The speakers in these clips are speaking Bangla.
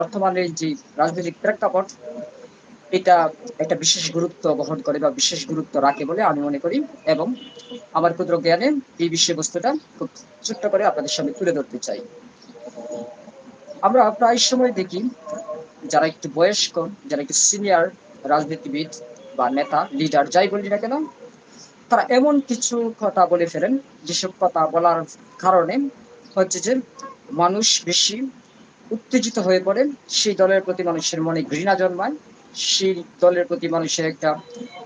বর্তমানে যে রাজনৈতিক প্রেক্ষাপট এটা একটা বিশেষ গুরুত্ব বহন করে বা বিশেষ গুরুত্ব রাখে বলে আমি মনে করি এবং আমার ক্ষুদ্র জ্ঞানে এই বিষয়বস্তুটা খুব ছোট্ট করে আপনাদের সামনে তুলে ধরতে চাই। আমরা প্রায় সময় দেখি যারা একটু বয়স্ক, যারা একটু সিনিয়র রাজনীতিবিদ বা নেতা, লিডার যাই বলি না কেন, তারা এমন কিছু কথা বলে ফেলেন যেসব কথা বলার কারণে হচ্ছে যে মানুষ বেশি উত্তেজিত হয়ে পড়ে, সেই দলের প্রতি মানুষের মনে ঘৃণা জন্মায়, সেই দলের প্রতি মানুষের একটা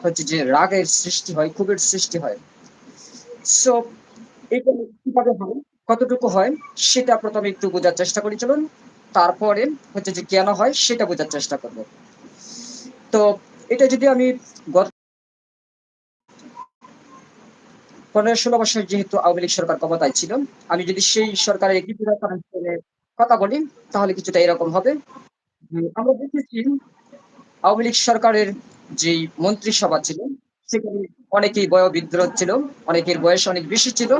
হচ্ছে যে রাগের সৃষ্টি হয়, ক্ষোভের সৃষ্টি হয়। সো এটা কিভাবে হয়, কতটুকু হয় সেটা প্রথমে একটু বোঝার চেষ্টা করি চলুন। তারপরে হচ্ছে যে কেন হয় সেটা বোঝার চেষ্টা করব। তো এটা যদি আমি গত ১৫-১৬ বছর যেহেতু আওয়ামী লীগ সরকার ক্ষমতায় ছিল, আমি যদি সেই সরকারের একটি কথা বলি তাহলে কিছুটা এরকম হবে। আমরা দেখেছি আওয়ামী লীগ সরকারের যেই মন্ত্রিসভা ছিল সেখানে অনেকেই বয়োবৃদ্ধ ছিল, অনেকের বয়স অনেক বেশি ছিল।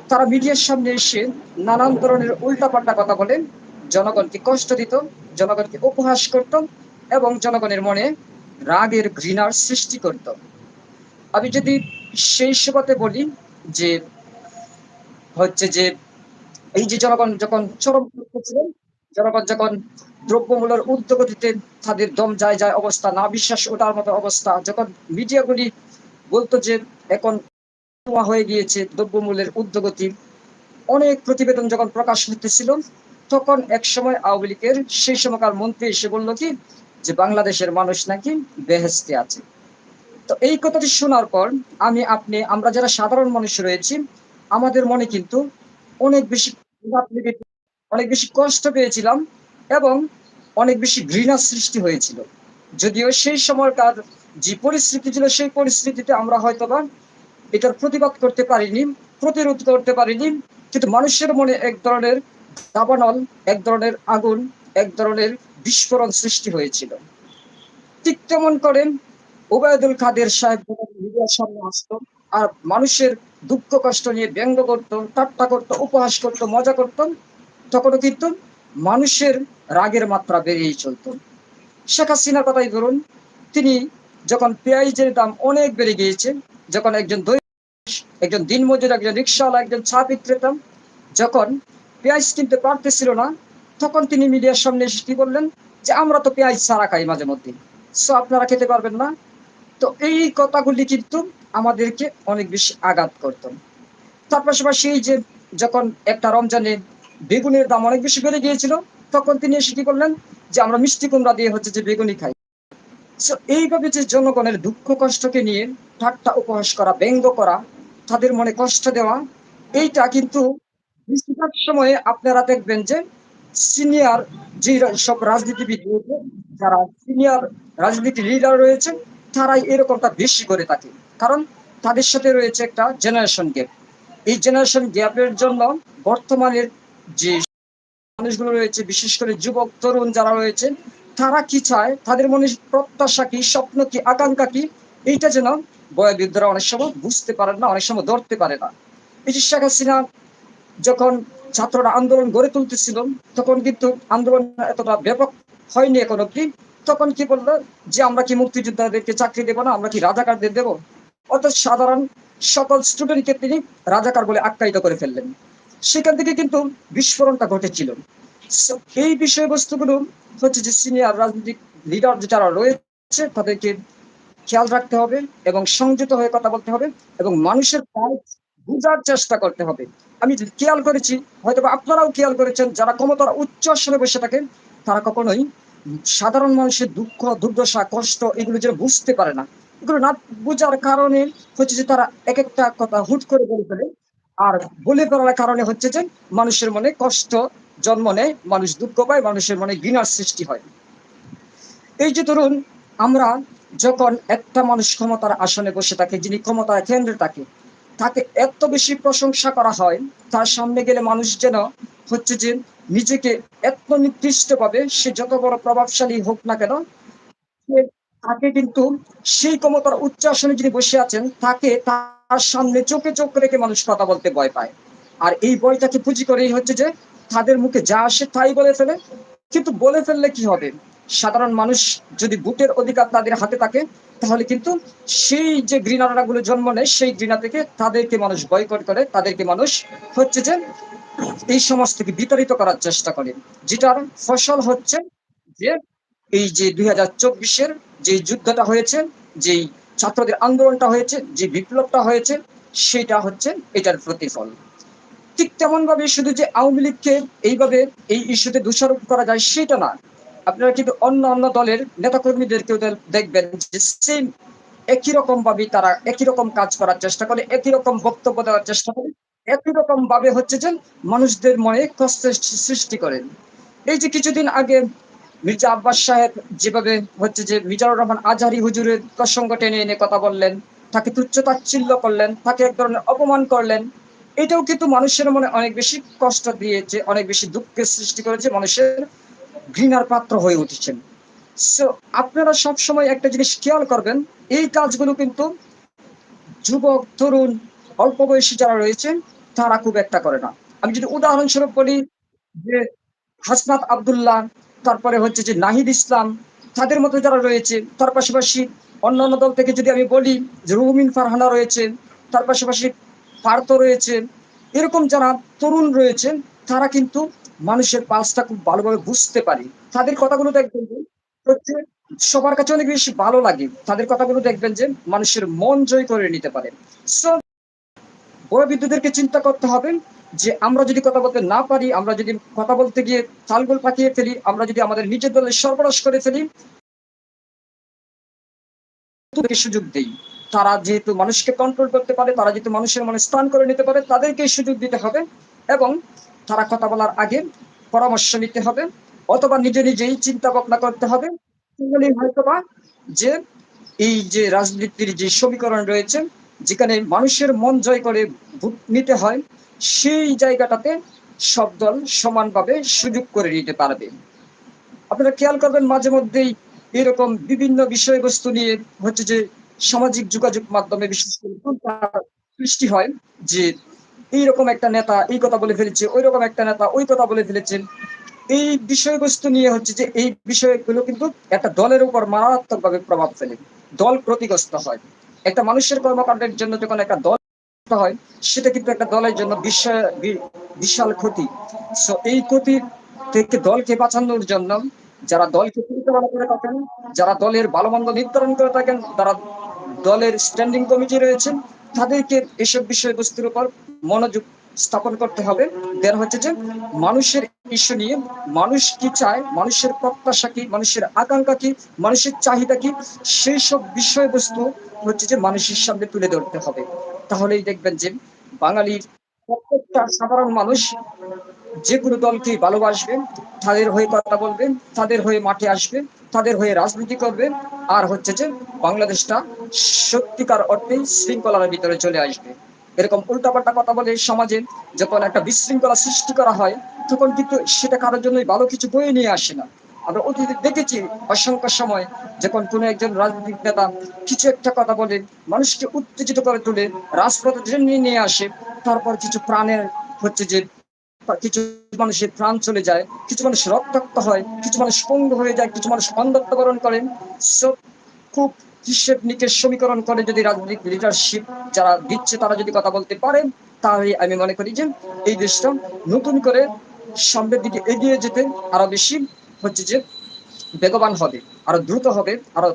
তারা মিডিয়ার সামনে এসে নানান ধরনের উল্টাপাল্টা কথা বলে জনগণকে কষ্ট দিত, জনগণকে উপহাস করত এবং জনগণের মনে রাগের ঘৃণার সৃষ্টি করত। আমি যদি সেই সুবাদে বলি যে হচ্ছে যে এই যে জনগণ যখন চরম দুঃখে ছিলেন, জনগণ যখন দ্রব্যমূল্যের ঊর্ধ্বগতিতে তাদের দম যায় যায় অবস্থা, না বিশ্বাস ওঠার মতো অবস্থা, যখন মিডিয়াগুলি বলতো যে এখন হয়ে গিয়েছে দ্রব্যমূল্যের ঊর্ধ্বগতি, অনেক প্রতিবেদন যখন প্রকাশ হতেছিল, তখন একসময় আওয়ামী লীগের সেই সময়কার মন্ত্রী এসে বলল কি যে বাংলাদেশের মানুষ নাকি বেহেশতে আছে। তো এই কথাটি শোনার পর আমি আপনি আমরা যারা সাধারণ মানুষ রয়েছি আমাদের মনে কিন্তু অনেক বেশি আঘাত লেগেছে, অনেক বেশি কষ্ট পেয়েছিলাম এবং অনেক বেশি ঘৃণার সৃষ্টি হয়েছিল। যদিও সেই সময়কার যে পরিস্থিতি ছিল সেই পরিস্থিতিতে আমরা হয়তোবা এটার প্রতিবাদ করতে পারিনি, প্রতিরোধ করতে পারিনি, কিন্তু মানুষের মনে এক ধরনের দাবানল, এক ধরনের আগুন, এক ধরনের বিস্ফোরণ সৃষ্টি হয়েছিল। ঠিক তেমন করেন ওবায়দুল কাদের সাহেব যখন মিডিয়ার সামনে আসতো আর মানুষের দুঃখ কষ্ট নিয়ে ব্যঙ্গ করতো, ঠাট্টা করতো, উপহাস করতো, মজা করতো, তখনও কিন্তু মানুষের রাগের মাত্রা বেড়েই চলতো। শেখ হাসিনার কথাই ধরুন, তিনি যখন পেঁয়াজের দাম অনেক বেড়ে গিয়েছে, যখন একজন দিনমজুর, একজন রিক্সাওয়ালা, একজন চা বিক্রেতা যখন পেঁয়াজ কিনতে পারতেছিল না, তখন তিনি মিডিয়ার সামনে এসে কি বললেন যে আমরা তো পেঁয়াজ ছাড়া খাই মাঝে মধ্যে, সো আপনারা খেতে পারবেন না। তো এই কথাগুলি কিন্তু আমাদেরকে অনেক বেশি আঘাত করত। তার পাশাপাশি এই যে যখন একটা রমজানে বেগুনের দাম অনেক বেশি বেড়ে গিয়েছিল, তখন তিনি এসে কি করলেন যে আমরা মিষ্টি কুমড়া দিয়ে হচ্ছে যে বেগুনি খাই। সো এইভাবে যে জনগণের দুঃখ কষ্টকে নিয়ে ঠাট্টা উপহাস করা, ব্যঙ্গ করা, তাদের মনে কষ্ট দেওয়া, এইটা কিন্তু বেশিরভাগ সময়ে আপনারা দেখবেন যে সিনিয়র যে সব রাজনীতিবিদ রয়েছে, যারা সিনিয়র রাজনীতি লিডার রয়েছেন, তারাই এরকমটা বেশি করে থাকে। কারণ তাদের সাথে রয়েছে একটা জেনারেশন গ্যাপ। এই জেনারেশন গ্যাপের জন্য বর্তমানের যে মানুষগুলো রয়েছে, বিশেষ করে যুবক তরুণ যারা রয়েছে, তারা কি চায়, তাদের মনে প্রত্যাশা কি, স্বপ্ন কি, আকাঙ্ক্ষা কি, এইটা যেন বয়োবৃদ্ধরা অনেক সময় বুঝতে পারেন না, অনেক সময় ধরতে পারে না। এই যে শেখ হাসিনা যখন ছাত্ররা আন্দোলন গড়ে তুলতেছিল, তখন কিন্তু আন্দোলন এতটা ব্যাপক হয়নি এখন অব্দি। তখন কি বললো যে আমরা কি মুক্তিযোদ্ধাদেরকে চাকরি দেবো না, আমরা কি রাজাকারদের দেবো? অর্থাৎ সাধারণ সকল স্টুডেন্টকে তিনি রাজাকার বলে আখ্যায়িত করে ফেললেন। সেখান থেকে কিন্তু বিস্ফোরণটা ঘটেছিল। So, এই বিষয়বস্তুগুলো হচ্ছে যে সিনিয়র রাজনৈতিক লিডার যারা রয়েছে তাদেরকে খেয়াল রাখতে হবে এবং সংযত হয়ে কথা বলতে হবে এবং মানুষের পয়েন্ট বুঝার চেষ্টা করতে হবে। আমি খেয়াল করেছি, হয়তো আপনারাও খেয়াল করেছেন, যারা ক্ষমতার উচ্চ আসনে বসে থাকেন তারা কখনোই সাধারণ মানুষের দুঃখ, দুর্দশা, কষ্ট এগুলো যেন বুঝতে পারে না। এগুলো না বুঝার কারণে হচ্ছে যে তারা এক একটা কথা হুট করে বলে ফেলে। আর বলে ফেলার কারণে হচ্ছে যে মানুষের মনে কষ্ট জন্ম নেয়, মানুষ দুঃখ পায়, মানুষের মনে ঘৃণার সৃষ্টি হয়। এই যে ধরুন, আমরা যখন একটা মানুষ ক্ষমতার আসনে বসে থাকে, যিনি ক্ষমতার কেন্দ্রে থাকে, তাকে এত বেশি প্রশংসা করা হয়, তার সামনে গেলে মানুষ যেন হচ্ছে যে নিজেকে এত নিকৃষ্ট পাবে, সে যত বড় প্রভাবশালী হোক না কেন, সে তাকে কিন্তু সেই ক্ষমতার উচ্চ আসনে যিনি বসে আছেন তাকে তার সামনে চোখে চোখ রেখে মানুষ কথা বলতে ভয় পায়। আর এই ভয়টাকে পুঁজি করেই হচ্ছে যে তাদের মুখে যা আসে তাই বলে ফেলে কিন্তু বলে ফেললে কি হবে? সাধারণ মানুষ যদি ভোটের অধিকার তাদের হাতে থাকে, তাহলে কিন্তু সেই যে ঘৃণাগুলো জন্ম নেয়, সেই ঘৃণা থেকে তাদেরকে মানুষ বয়কট করে, তাদেরকে মানুষ হচ্ছে যে এই সমাজ থেকে বিতাড়িত করার চেষ্টা করে। যেটার ফসল হচ্ছে যে এই যে ২০২৪ এর যে যুদ্ধটা হয়েছে, যেই ছাত্রদের আন্দোলনটা হয়েছে, যে বিপ্লবটা হয়েছে, সেটা হচ্ছে এটার প্রতিফল। ঠিক তেমনভাবে শুধু যে আওয়ামী লীগকে এইভাবে এই ইস্যুতে দোষারোপ করা যায় সেটা না। আপনারা কিন্তু অন্য দলের নেতাকর্মীদেরকেও দেখবেন যে সেম একই রকম ভাবে তারা একই রকম কাজ করার চেষ্টা করে, একই রকম বক্তব্য দেওয়ার চেষ্টা করে, একই রকম ভাবে হচ্ছে যে মানুষদের মনে কষ্টের সৃষ্টি করেন। এই যে কিছুদিন আগে মির্জা আব্বাস সাহেব যেভাবে হচ্ছে যে মিজানুর রহমান আজহারি হুজুরের প্রসঙ্গ টেনে এনে কথা বললেন, তাকে তুচ্ছ-তাচ্ছিল্য করলেন, তাকে এক ধরনের অপমান করলেন। এটাও কিন্তু মানুষের মনে অনেক বেশি কষ্ট দিয়েছে, অনেক বেশি দুঃখের সৃষ্টি করেছে, মানুষের ঘৃণার পাত্র হয়ে উঠেছেন। সো আপনারা সবসময় একটা জিনিস খেয়াল করবেন, এই কাজগুলো কিন্তু যুবক, তরুণ, অল্প বয়সী যারা রয়েছেন তারা খুব একটা করে না। আমি যদি উদাহরণস্বরূপ বলি যে হাসনাত আব্দুল্লাহ, তারপরে হচ্ছে যে নাহিদ ইসলাম, তাদের মতো যারা রয়েছে, তার পাশাপাশি অন্যান্য দল থেকে যদি আমি বলি যে রুমিন ফারহানা রয়েছে, তার পাশাপাশি পার্থ রয়েছে, এরকম যারা তরুণ রয়েছেন তারা কিন্তু মানুষের পালসটা খুব ভালোভাবে বুঝতে পারে। তাদের কথাগুলো দেখবেন যে হচ্ছে সবার কাছে অনেক বেশি ভালো লাগে। তাদের কথাগুলো দেখবেন যে মানুষের মন জয় করে নিতে পারে। সো বড় বিদ্যুৎদেরকে চিন্তা করতে হবে যে আমরা যদি কথা বলতে না পারি, আমরা যদি কথা বলতে গিয়ে তালগোল পাকিয়ে ফেলি, আমরা যদি আমাদের নিজের দলের সর্বনাশ করে ফেলি, তাদেরকে সুযোগ দেই। তারা যেহেতু মানুষকে কন্ট্রোল করতে পারে, তারা যেহেতু মানুষের মনে স্থান করে নিতে পারে, তাদেরকেই সুযোগ দিতে হবে এবং তারা কথা বলার আগে পরামর্শ নিতে হবে অথবা নিজেই চিন্তা ভাবনা করতে হবে। তাহলেই হয়তোবা যে এই যে রাজনীতির যে সমীকরণ রয়েছে, যেখানে মানুষের মন জয় করে ভোট নিতে হয়, সেই জায়গাটাতে সব দল সমানভাবে সুযোগ করে নিতে পারবে। আপনারা খেয়াল করবেন মাঝে মধ্যেই এরকম বিভিন্ন বিষয়বস্তু নিয়ে হচ্ছে যে সামাজিক যোগাযোগ মাধ্যমে বিশেষ করে সৃষ্টি হয় যে এইরকম একটা নেতা এই কথা বলে ফেলেছে, ওই রকম একটা নেতা ওই কথা বলে ফেলেছেন। এই বিষয়বস্তু নিয়ে হচ্ছে যে এই বিষয়গুলো কিন্তু একটা দলের উপর মারাত্মকভাবে প্রভাব ফেলে। দল ক্ষতিগ্রস্ত হয়। একটা মানুষের কর্মকাণ্ডের জন্য যখন একটা দল হয়, সেটা কিন্তু একটা দলের জন্য বিশাল ক্ষতি। সো এই ক্ষতি থেকে দলকে বাঁচানোর জন্য যারা দলকে পরিচালনা করে থাকেন, যারা দলের ভালো মন্দ নির্ধারণ করে থাকেন, যারা দলের স্ট্যান্ডিং কমিটি রয়েছেন, তাদেরকে এসব বিষয়বস্তুর উপর মনোযোগ স্থাপন করতে হবে। দেন হচ্ছে যে মানুষের ইস্যু নিয়ে মানুষ কি চায়, মানুষের প্রত্যাশা কি, মানুষের আকাঙ্ক্ষা কি, মানুষের চাহিদা কি, সেই সব বিষয়বস্তু হচ্ছে যে মানুষের সামনে তুলে ধরতে হবে। তাহলেই দেখবেন যে বাঙালির প্রত্যেকটা সাধারণ মানুষ যে কোনো দলকেই ভালোবাসবে, তাদের হয়ে কথা বলবে, তাদের হয়ে মাঠে আসবে, তাদের হয়ে রাজনীতি করবে, আর হচ্ছে যে বাংলাদেশটা সত্যিকার অর্থেই শৃঙ্খলার ভিতরে চলে আসবে। এরকম উল্টাপাল্টা কথা বলে সমাজে যখন একটা বিশৃঙ্খলা সৃষ্টি করা হয়, তখন কিন্তু সেটা কারোর জন্যই ভালো কিছু বয়ে নিয়ে আসে না। আমরা অতীতে দেখেছি অসংখ্য সময় যখন কোনো একজন রাজনৈতিক নেতা কিছু একটা কথা বলে, মানুষকে উত্তেজিত করে তুলে, রাজপথে নিয়ে আসে, তারপর কিছু প্রাণের হচ্ছে যে কিছু মানুষের প্রাণ চলে যায়, কিছু মানুষ রক্তাক্ত হয়, কিছু মানুষ পঙ্গু হয়ে যায়, কিছু মানুষ অন্ধত্ব বরণ করেন। সো খুব হিসেব নিকেশ সমীকরণ করে যদি রাজনৈতিক লিডারশিপ যারা দিচ্ছে তারা যদি কথা বলতে পারেন, তাহলে আমি মনে করি যে এই দেশটা নতুন করে সামনের দিকে এগিয়ে যেতে আরো বেশি হচ্ছে যে বেগবান হবে, আরো দ্রুত হবে, আরো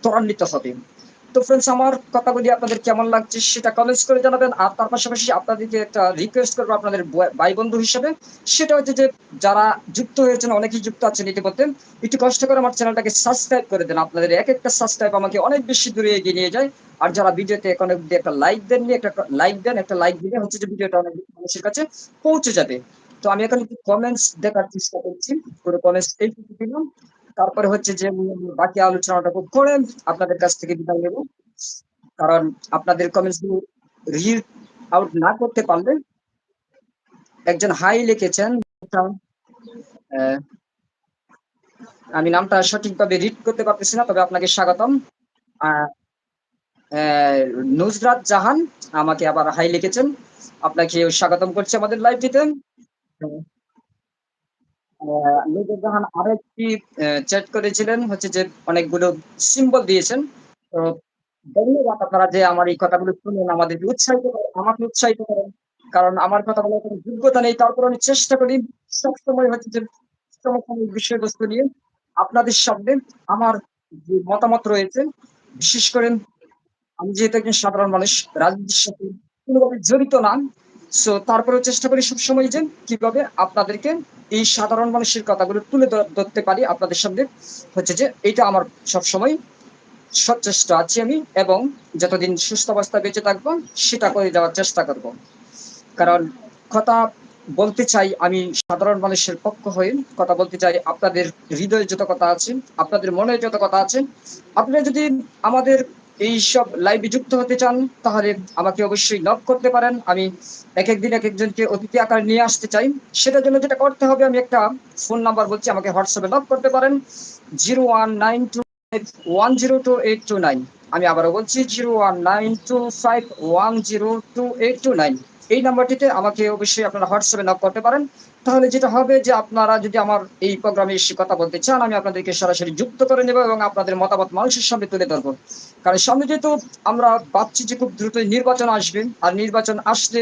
ত্বরান্বিত হবে। তো ফ্রেন্ডস, আমার কথাগুলি আপনাদের কেমন লাগছে সেটা কমেন্টস করে জানাবেন। আর তার পাশাপাশি আপনাদেরকে একটা রিকোয়েস্ট করবো আপনাদের ভাই বন্ধু হিসেবে, সেটা হচ্ছে যে যারা যুক্ত হয়েছেন, অনেকেই যুক্ত আছেন ইতিমধ্যে, একটু কষ্ট করে আমার চ্যানেলটাকে সাবস্ক্রাইব করে দেন। আপনাদের এক একটা সাবস্ক্রাইব আমাকে অনেক বেশি দূরে এগিয়ে নিয়ে যায়। আর যারা ভিডিওতে এখন অব্দি একটা লাইক দেননি, একটা লাইক দেন, একটা লাইক দিলে হচ্ছে যে ভিডিওটা অনেক বেশি মানুষের কাছে পৌঁছে যাবে। তো আমি এখন একটু কমেন্টস দেখার চেষ্টা করছি, পুরো কমেন্টস এইটুকু দিলাম। তারপরে হচ্ছে যে বাকি আলোচনাটা করে আপনাদের কাছ থেকে বিদায় নেব। কারণ আপনাদের কমেন্টস গুলো রিড আউট না করতে পারলে, একজন হাই লিখেছেন, আহ, আমি নামটা সঠিকভাবে রিড করতে পারতেছি না, তবে আপনাকে স্বাগতম। আহ, নুজরাত জাহান আমাকে আবার হাই লিখেছেন, আপনাকে স্বাগতম করছি আমাদের লাইভটিতে। মেজর জাহান আরেকটি চ্যাট করেছিলেন হচ্ছে যে অনেকগুলো সিম্বল দিয়েছেন। তো ধন্যবাদ আপনারা যে আমার এই কথাগুলো শুনেন আমাদেরকে উৎসাহিত করেন, আমাকে উৎসাহিত করেন। কারণ আমার কথা বলার কোনো যোগ্যতা নেই। তারপরেও আমি চেষ্টা করি সবসময় হচ্ছে যে সমসাময়িক বিষয়বস্তু নিয়ে আপনাদের সামনে আমার যে মতামত রয়েছে, বিশেষ করে আমি যেহেতু একজন সাধারণ মানুষ, রাজনীতির সাথে কোনোভাবে জড়িত না। সো তারপরেও চেষ্টা করি সবসময় যে কিভাবে আপনাদেরকে এই সাধারণ মানুষের কথাগুলো তুলে ধরতে পারি আপনাদের সামনে। হচ্ছে যে এইটা আমার সবসময় সচেষ্ট আছি আমি এবং যতদিন সুস্থ অবস্থায় বেঁচে থাকবো সেটা করে যাওয়ার চেষ্টা করব। কারণ কথা বলতে চাই আমি সাধারণ মানুষের পক্ষ হয়ে কথা বলতে চাই আপনাদের হৃদয়ে যত কথা আছে, আপনাদের মনে যত কথা আছে। আপনারা যদি আমাদের এইসব লাইভে যুক্ত হতে চান তাহলে আমাকে অবশ্যই নক করতে পারেন। আমি একেক দিন একেকজনকে অতিথি আকারে নিয়ে আসতে চাই। সেটার জন্য যেটা করতে হবে আমি একটা ফোন নাম্বার বলছি আমাকে হোয়াটসঅ্যাপে নক করতে পারেন 019251022829। আমি আবারও বলছি 019251022829। এই নাম্বারটিতে আমাকে অবশ্যই আপনারা হোয়াটসঅ্যাপে নক করতে পারেন। তাহলে যেটা হবে যে আপনারা যদি আমার এই প্রোগ্রামে এসে কথা বলতে চান আমি আপনাদেরকে সরাসরি যুক্ত করে নেব এবং আপনাদের মতামত মানুষের সামনে তুলে ধরবো। কারণ সামনে যেহেতু আমরা ভাবছি যে খুব দ্রুতই নির্বাচন আসবে আর নির্বাচন আসলে